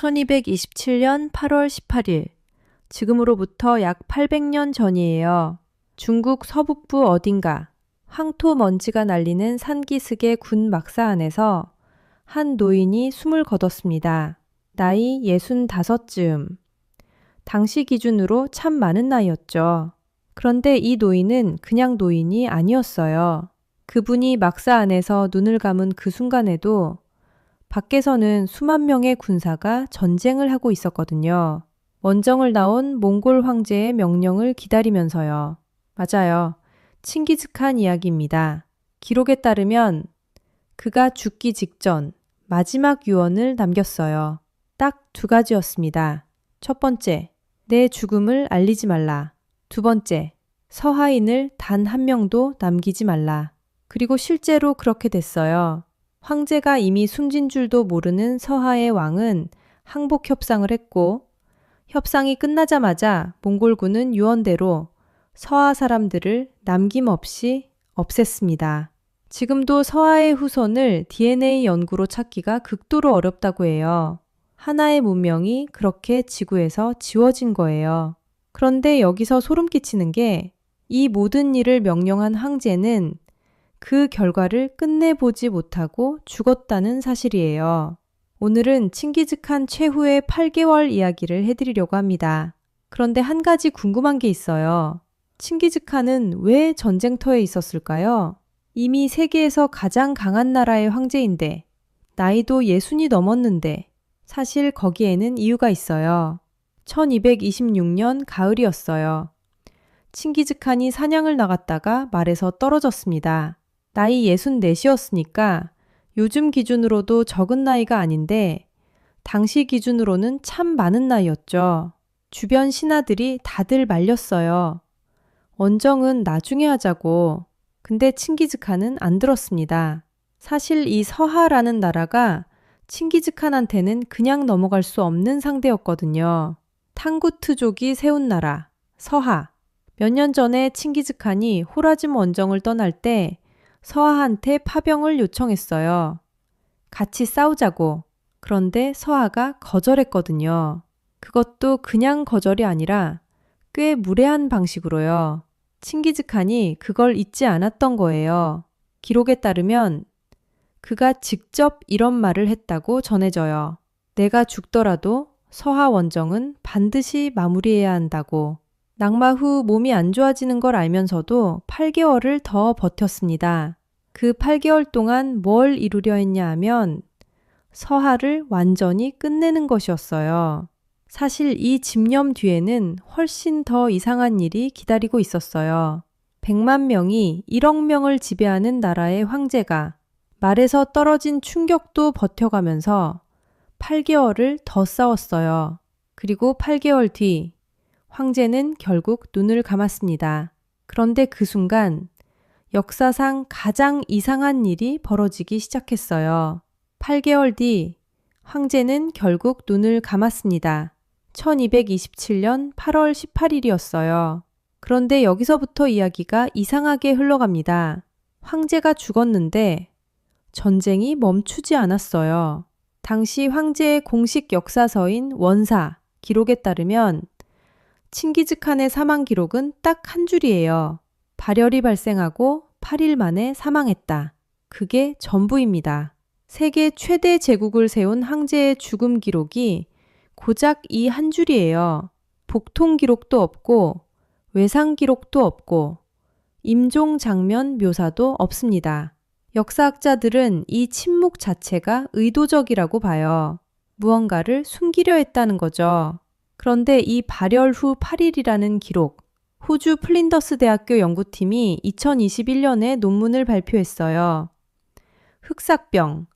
1227년 8월 18일, 지금으로부터 약 800년 전이에요. 중국 서북부 어딘가 황토 먼지가 날리는 산기슭의 군 막사 안에서 한 노인이 숨을 거뒀습니다. 나이 65쯤. 당시 기준으로 참 많은 나이였죠. 그런데 이 노인은 그냥 노인이 아니었어요. 그분이 막사 안에서 눈을 감은 그 순간에도 밖에서는 수만 명의 군사가 전쟁을 하고 있었거든요. 원정을 나온 몽골 황제의 명령을 기다리면서요. 맞아요. 칭기즈칸 이야기입니다. 기록에 따르면 그가 죽기 직전 마지막 유언을 남겼어요. 딱 두 가지였습니다. 첫 번째, 내 죽음을 알리지 말라. 두 번째, 서하인을 단 한 명도 남기지 말라. 그리고 실제로 그렇게 됐어요. 황제가 이미 숨진 줄도 모르는 서하의 왕은 항복 협상을 했고 협상이 끝나자마자 몽골군은 유언대로 서하 사람들을 남김없이 없앴습니다. 지금도 서하의 후손을 DNA 연구로 찾기가 극도로 어렵다고 해요. 하나의 문명이 그렇게 지구에서 지워진 거예요. 그런데 여기서 소름 끼치는 게 이 모든 일을 명령한 황제는 그 결과를 끝내보지 못하고 죽었다는 사실이에요. 오늘은 칭기즈칸 최후의 8개월 이야기를 해드리려고 합니다. 그런데 한 가지 궁금한 게 있어요. 칭기즈칸은 왜 전쟁터에 있었을까요? 이미 세계에서 가장 강한 나라의 황제인데 나이도 60이 넘었는데 사실 거기에는 이유가 있어요. 1226년 가을이었어요. 칭기즈칸이 사냥을 나갔다가 말에서 떨어졌습니다. 나이 64이었으니까 요즘 기준으로도 적은 나이가 아닌데 당시 기준으로는 참 많은 나이였죠. 주변 신하들이 다들 말렸어요. 원정은 나중에 하자고. 근데 칭기즈칸은 안 들었습니다. 사실 이 서하라는 나라가 칭기즈칸한테는 그냥 넘어갈 수 없는 상대였거든요. 탕구트족이 세운 나라, 서하. 몇 년 전에 칭기즈칸이 호라즘 원정을 떠날 때 서하한테 파병을 요청했어요. 같이 싸우자고. 그런데 서하가 거절했거든요. 그것도 그냥 거절이 아니라 꽤 무례한 방식으로요. 칭기즈칸이 그걸 잊지 않았던 거예요. 기록에 따르면 그가 직접 이런 말을 했다고 전해져요. 내가 죽더라도 서하 원정은 반드시 마무리해야 한다고. 낙마 후 몸이 안 좋아지는 걸 알면서도 8개월을 더 버텼습니다. 그 8개월 동안 뭘 이루려 했냐 하면 서하를 완전히 끝내는 것이었어요. 사실 이 집념 뒤에는 훨씬 더 이상한 일이 기다리고 있었어요. 100만 명이 1억 명을 지배하는 나라의 황제가 말에서 떨어진 충격도 버텨가면서 8개월을 더 싸웠어요. 그리고 8개월 뒤 황제는 결국 눈을 감았습니다. 그런데 그 순간 역사상 가장 이상한 일이 벌어지기 시작했어요. 8개월 뒤 황제는 결국 눈을 감았습니다. 1227년 8월 18일이었어요. 그런데 여기서부터 이야기가 이상하게 흘러갑니다. 황제가 죽었는데 전쟁이 멈추지 않았어요. 당시 황제의 공식 역사서인 원사 기록에 따르면 칭기즈칸의 사망 기록은 딱 한 줄이에요. 발열이 발생하고 8일 만에 사망했다. 그게 전부입니다. 세계 최대 제국을 세운 황제의 죽음 기록이 고작 이 한 줄이에요. 복통 기록도 없고 외상 기록도 없고 임종 장면 묘사도 없습니다. 역사학자들은 이 침묵 자체가 의도적이라고 봐요. 무언가를 숨기려 했다는 거죠. 그런데 이 발열 후 8일이라는 기록, 호주 플린더스 대학교 연구팀이 2021년에 논문을 발표했어요. 흑사병,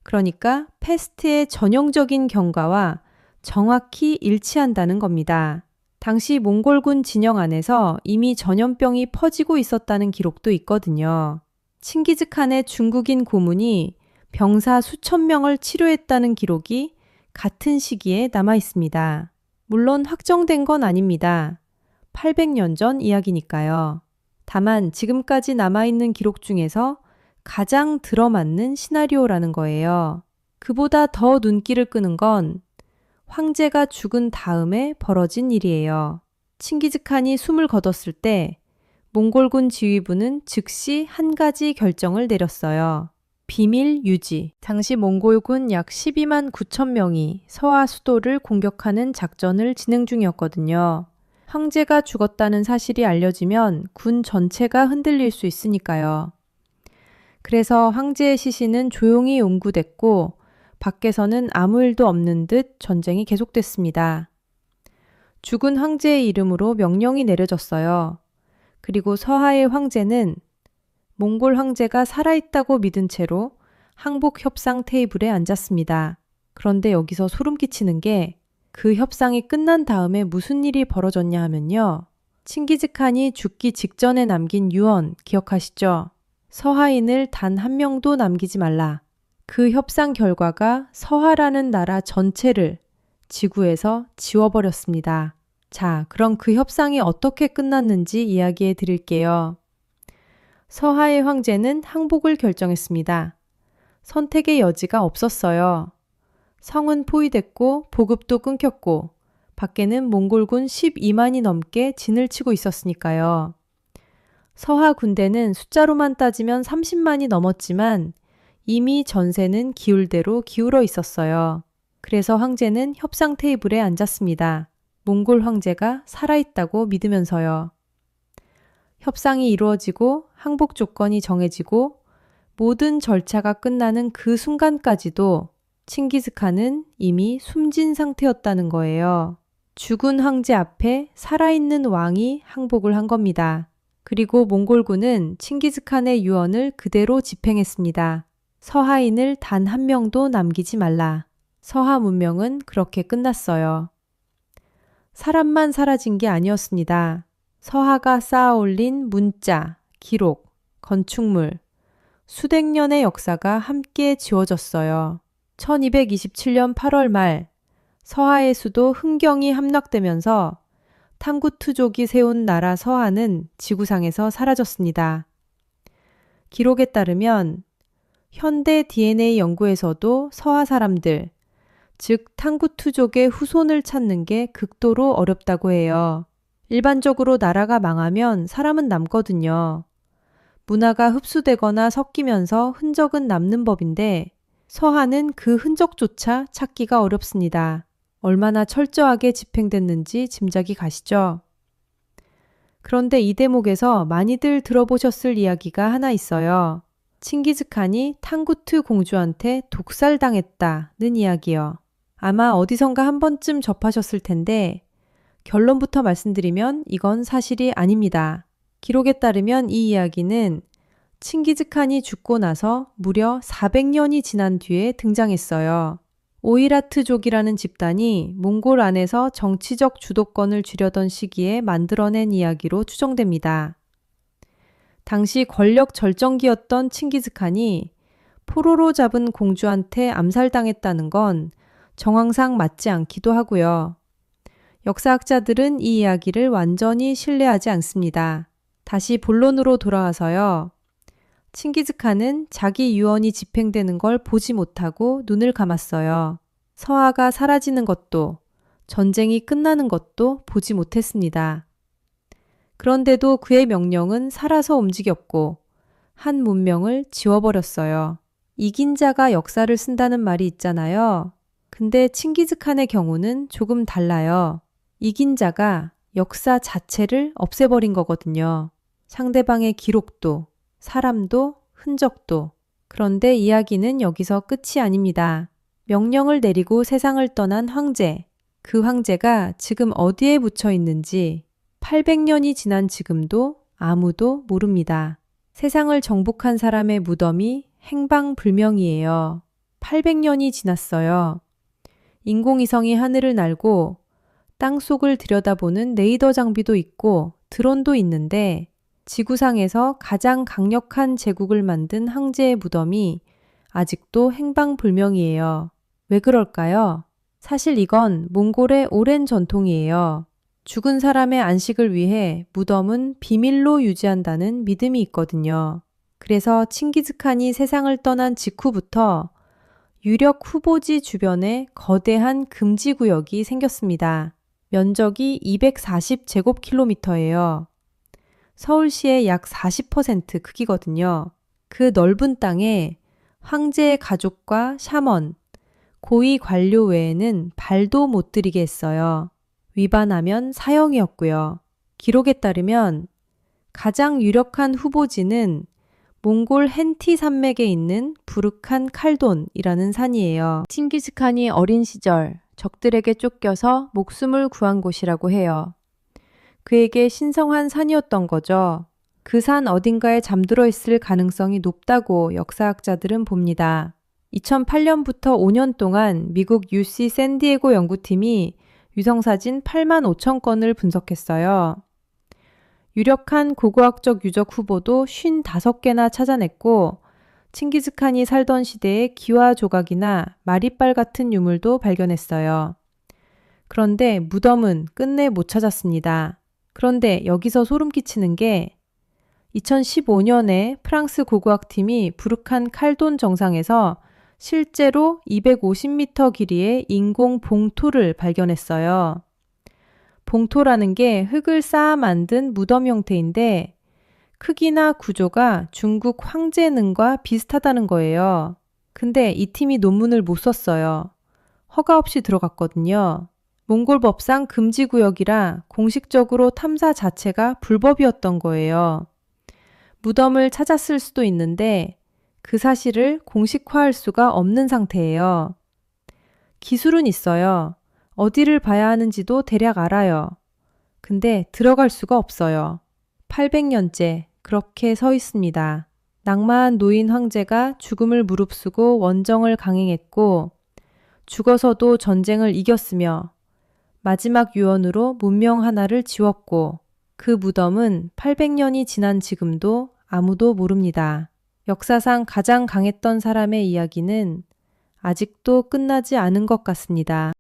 그러니까 패스트의 전형적인 경과와 정확히 일치한다는 겁니다. 당시 몽골군 진영 안에서 이미 전염병이 퍼지고 있었다는 기록도 있거든요. 칭기즈칸의 중국인 고문이 병사 수천 명을 치료했다는 기록이 같은 시기에 남아 있습니다. 물론 확정된 건 아닙니다. 800년 전 이야기니까요. 다만 지금까지 남아있는 기록 중에서 가장 들어맞는 시나리오라는 거예요. 그보다 더 눈길을 끄는 건 황제가 죽은 다음에 벌어진 일이에요. 칭기즈칸이 숨을 거뒀을 때 몽골군 지휘부는 즉시 한 가지 결정을 내렸어요. 비밀 유지. 당시 몽골군 약 12만 9천 명이 서하 수도를 공격하는 작전을 진행 중이었거든요. 황제가 죽었다는 사실이 알려지면 군 전체가 흔들릴 수 있으니까요. 그래서 황제의 시신은 조용히 용구됐고 밖에서는 아무 일도 없는 듯 전쟁이 계속됐습니다. 죽은 황제의 이름으로 명령이 내려졌어요. 그리고 서하의 황제는 몽골 황제가 살아있다고 믿은 채로 항복 협상 테이블에 앉았습니다. 그런데 여기서 소름 끼치는 게 그 협상이 끝난 다음에 무슨 일이 벌어졌냐 하면요. 칭기즈칸이 죽기 직전에 남긴 유언 기억하시죠? 서하인을 단 한 명도 남기지 말라. 그 협상 결과가 서하라는 나라 전체를 지구에서 지워버렸습니다. 자, 그럼 그 협상이 어떻게 끝났는지 이야기해 드릴게요. 서하의 황제는 항복을 결정했습니다. 선택의 여지가 없었어요. 성은 포위됐고 보급도 끊겼고 밖에는 몽골군 12만이 넘게 진을 치고 있었으니까요. 서하 군대는 숫자로만 따지면 30만이 넘었지만 이미 전세는 기울 대로 기울어 있었어요. 그래서 황제는 협상 테이블에 앉았습니다. 몽골 황제가 살아있다고 믿으면서요. 협상이 이루어지고 항복 조건이 정해지고 모든 절차가 끝나는 그 순간까지도 칭기즈칸은 이미 숨진 상태였다는 거예요. 죽은 황제 앞에 살아있는 왕이 항복을 한 겁니다. 그리고 몽골군은 칭기즈칸의 유언을 그대로 집행했습니다. 서하인을 단 한 명도 남기지 말라. 서하 문명은 그렇게 끝났어요. 사람만 사라진 게 아니었습니다. 서하가 쌓아올린 문자, 기록, 건축물, 수백 년의 역사가 함께 지워졌어요. 1227년 8월 말 서하의 수도 흥경이 함락되면서 탕구투족이 세운 나라 서하는 지구상에서 사라졌습니다. 기록에 따르면 현대 DNA 연구에서도 서하 사람들, 즉 탕구투족의 후손을 찾는 게 극도로 어렵다고 해요. 일반적으로 나라가 망하면 사람은 남거든요. 문화가 흡수되거나 섞이면서 흔적은 남는 법인데 서하는 그 흔적조차 찾기가 어렵습니다. 얼마나 철저하게 집행됐는지 짐작이 가시죠? 그런데 이 대목에서 많이들 들어보셨을 이야기가 하나 있어요. 칭기즈칸이 탕구트 공주한테 독살당했다는 이야기요. 아마 어디선가 한 번쯤 접하셨을 텐데 결론부터 말씀드리면 이건 사실이 아닙니다. 기록에 따르면 이 이야기는 칭기즈칸이 죽고 나서 무려 400년이 지난 뒤에 등장했어요. 오이라트족이라는 집단이 몽골 안에서 정치적 주도권을 쥐려던 시기에 만들어낸 이야기로 추정됩니다. 당시 권력 절정기였던 칭기즈칸이 포로로 잡은 공주한테 암살당했다는 건 정황상 맞지 않기도 하고요. 역사학자들은 이 이야기를 완전히 신뢰하지 않습니다. 다시 본론으로 돌아와서요. 칭기즈칸은 자기 유언이 집행되는 걸 보지 못하고 눈을 감았어요. 서하가 사라지는 것도 전쟁이 끝나는 것도 보지 못했습니다. 그런데도 그의 명령은 살아서 움직였고 한 문명을 지워버렸어요. 이긴 자가 역사를 쓴다는 말이 있잖아요. 근데 칭기즈칸의 경우는 조금 달라요. 이긴 자가 역사 자체를 없애버린 거거든요. 상대방의 기록도, 사람도, 흔적도. 그런데 이야기는 여기서 끝이 아닙니다. 명령을 내리고 세상을 떠난 황제. 그 황제가 지금 어디에 묻혀 있는지 800년이 지난 지금도 아무도 모릅니다. 세상을 정복한 사람의 무덤이 행방불명이에요. 800년이 지났어요. 인공위성이 하늘을 날고 땅속을 들여다보는 레이더 장비도 있고 드론도 있는데 지구상에서 가장 강력한 제국을 만든 황제의 무덤이 아직도 행방불명이에요. 왜 그럴까요? 사실 이건 몽골의 오랜 전통이에요. 죽은 사람의 안식을 위해 무덤은 비밀로 유지한다는 믿음이 있거든요. 그래서 칭기즈칸이 세상을 떠난 직후부터 유력 후보지 주변에 거대한 금지구역이 생겼습니다. 면적이 240제곱킬로미터예요. 서울시의 약 40% 크기거든요. 그 넓은 땅에 황제의 가족과 샤먼, 고위 관료 외에는 발도 못 들이게 했어요. 위반하면 사형이었고요. 기록에 따르면 가장 유력한 후보지는 몽골 헨티 산맥에 있는 부르칸 칼돈이라는 산이에요. 칭기즈칸이 어린 시절 적들에게 쫓겨서 목숨을 구한 곳이라고 해요. 그에게 신성한 산이었던 거죠. 그 산 어딘가에 잠들어 있을 가능성이 높다고 역사학자들은 봅니다. 2008년부터 5년 동안 미국 UC 샌디에고 연구팀이 위성사진 8만 5천 건을 분석했어요. 유력한 고고학적 유적 후보도 55개나 찾아냈고 칭기즈칸이 살던 시대의 기와 조각이나 마리빨 같은 유물도 발견했어요. 그런데 무덤은 끝내 못 찾았습니다. 그런데 여기서 소름 끼치는 게 2015년에 프랑스 고고학팀이 부르칸 칼돈 정상에서 실제로 250m 길이의 인공 봉토를 발견했어요. 봉토라는 게 흙을 쌓아 만든 무덤 형태인데 크기나 구조가 중국 황제능과 비슷하다는 거예요. 근데 이 팀이 논문을 못 썼어요. 허가 없이 들어갔거든요. 몽골 법상 금지구역이라 공식적으로 탐사 자체가 불법이었던 거예요. 무덤을 찾았을 수도 있는데 그 사실을 공식화할 수가 없는 상태예요. 기술은 있어요. 어디를 봐야 하는지도 대략 알아요. 근데 들어갈 수가 없어요. 800년째 그렇게 서 있습니다. 낙마한 노인 황제가 죽음을 무릅쓰고 원정을 강행했고 죽어서도 전쟁을 이겼으며 마지막 유언으로 문명 하나를 지웠고 그 무덤은 800년이 지난 지금도 아무도 모릅니다. 역사상 가장 강했던 사람의 이야기는 아직도 끝나지 않은 것 같습니다.